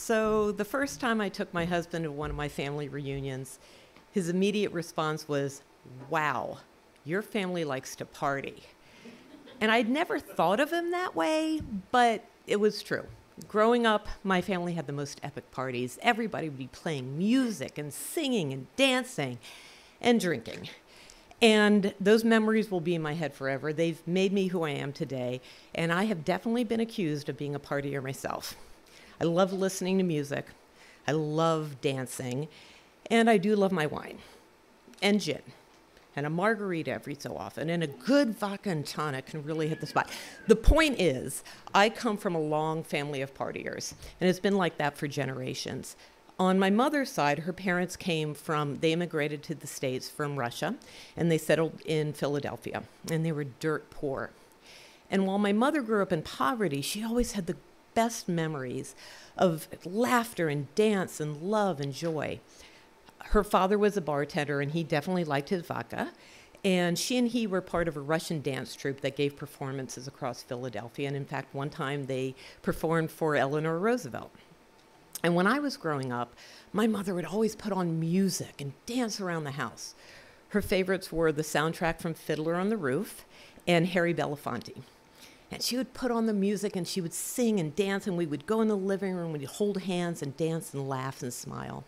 So the first time I took my husband to one of my family reunions, his immediate response was, "Wow, your family likes to party." And I'd never thought of him that way, but it was true. Growing up, my family had the most epic parties. Everybody would be playing music and singing and dancing and drinking. And those memories will be in my head forever. They've made me who I am today, and I have definitely been accused of being a partier myself. I love listening to music. I love dancing, and I do love my wine and gin. And a margarita every so often, and a good vodka and tonic can really hit the spot. The point is, I come from a long family of partiers, and it's been like that for generations. On my mother's side, her parents they immigrated to the States from Russia, and they settled in Philadelphia, and they were dirt poor. And while my mother grew up in poverty, she always had the best memories of laughter and dance and love and joy. Her father was a bartender, and he definitely liked his vodka. And she and he were part of a Russian dance troupe that gave performances across Philadelphia. And in fact, one time they performed for Eleanor Roosevelt. And when I was growing up, my mother would always put on music and dance around the house. Her favorites were the soundtrack from Fiddler on the Roof and Harry Belafonte. And she would put on the music and she would sing and dance, and we would go in the living room, we'd hold hands and dance and laugh and smile.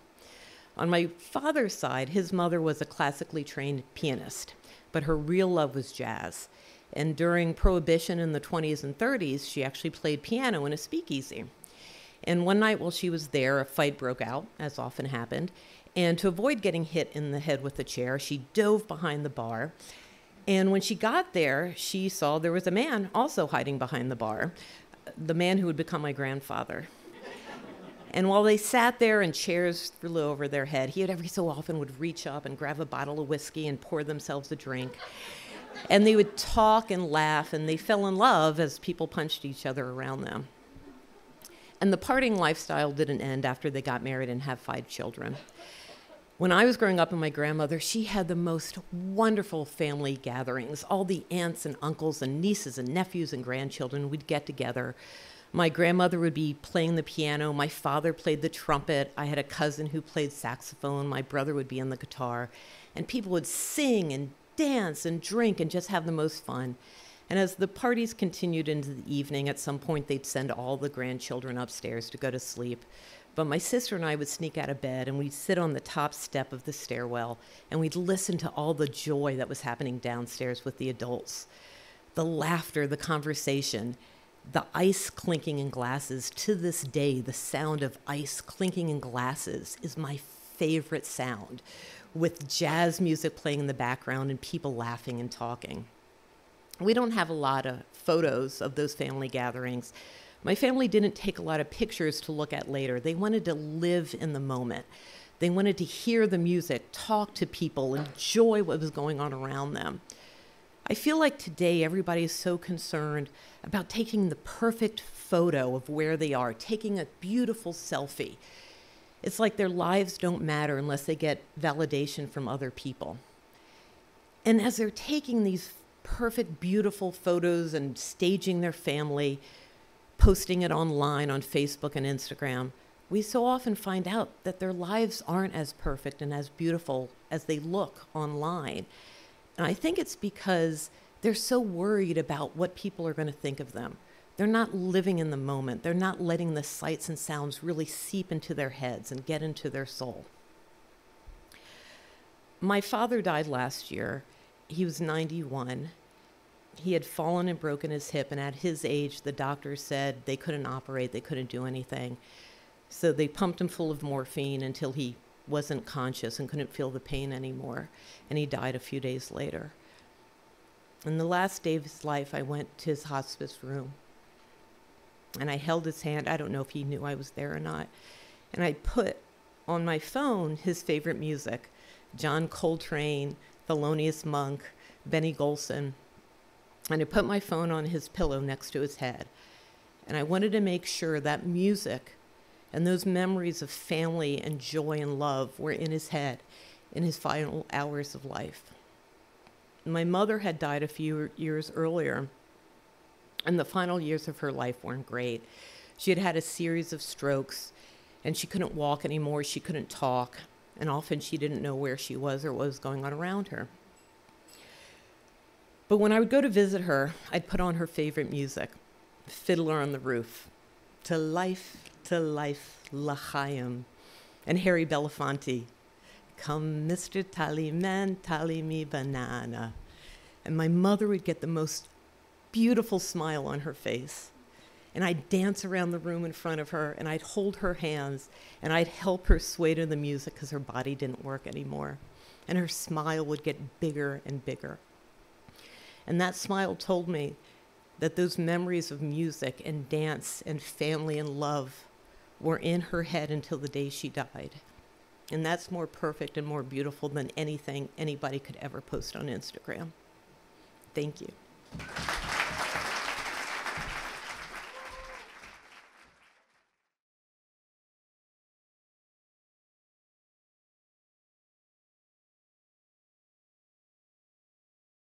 On my father's side, his mother was a classically trained pianist, but her real love was jazz. And during Prohibition in the 20s and 30s, she actually played piano in a speakeasy. And one night while she was there, a fight broke out, as often happened. And to avoid getting hit in the head with a chair, she dove behind the bar. And when she got there, she saw there was a man also hiding behind the bar, the man who would become my grandfather. And while they sat there and chairs flew over their head, he every so often would reach up and grab a bottle of whiskey and pour themselves a drink. And they would talk and laugh, and they fell in love as people punched each other around them. And the partying lifestyle didn't end after they got married and had 5 children. When I was growing up with my grandmother, she had the most wonderful family gatherings. All the aunts and uncles and nieces and nephews and grandchildren would get together. My grandmother would be playing the piano. My father played the trumpet. I had a cousin who played saxophone. My brother would be on the guitar. And people would sing and dance and drink and just have the most fun. And as the parties continued into the evening, at some point they'd send all the grandchildren upstairs to go to sleep. But my sister and I would sneak out of bed, and we'd sit on the top step of the stairwell, and we'd listen to all the joy that was happening downstairs with the adults. The laughter, the conversation, the ice clinking in glasses. To this day, the sound of ice clinking in glasses is my favorite sound, with jazz music playing in the background and people laughing and talking. We don't have a lot of photos of those family gatherings. My family didn't take a lot of pictures to look at later. They wanted to live in the moment. They wanted to hear the music, talk to people, enjoy what was going on around them. I feel like today everybody is so concerned about taking the perfect photo of where they are, taking a beautiful selfie. It's like their lives don't matter unless they get validation from other people. And as they're taking these perfect, beautiful photos and staging their family, posting it online on Facebook and Instagram, we so often find out that their lives aren't as perfect and as beautiful as they look online. And I think it's because they're so worried about what people are going to think of them. They're not living in the moment. They're not letting the sights and sounds really seep into their heads and get into their soul. My father died last year. He was 91. He had fallen and broken his hip, and at his age, the doctors said they couldn't operate, they couldn't do anything. So they pumped him full of morphine until he wasn't conscious and couldn't feel the pain anymore, and he died a few days later. In the last day of his life, I went to his hospice room, and I held his hand. I don't know if he knew I was there or not. And I put on my phone his favorite music, John Coltrane, Thelonious Monk, Benny Golson. And I put my phone on his pillow next to his head. And I wanted to make sure that music and those memories of family and joy and love were in his head in his final hours of life. My mother had died a few years earlier, and the final years of her life weren't great. She had had a series of strokes, And she couldn't walk anymore. She couldn't talk. And often she didn't know where she was or what was going on around her. But when I would go to visit her, I'd put on her favorite music, Fiddler on the Roof, to life, l'chaim, and Harry Belafonte, come Mr. Tallyman, tally me banana. And my mother would get the most beautiful smile on her face. And I'd dance around the room in front of her, and I'd hold her hands, and I'd help her sway to the music because her body didn't work anymore. And her smile would get bigger and bigger. And that smile told me that those memories of music and dance and family and love were in her head until the day she died. And that's more perfect and more beautiful than anything anybody could ever post on Instagram. Thank you.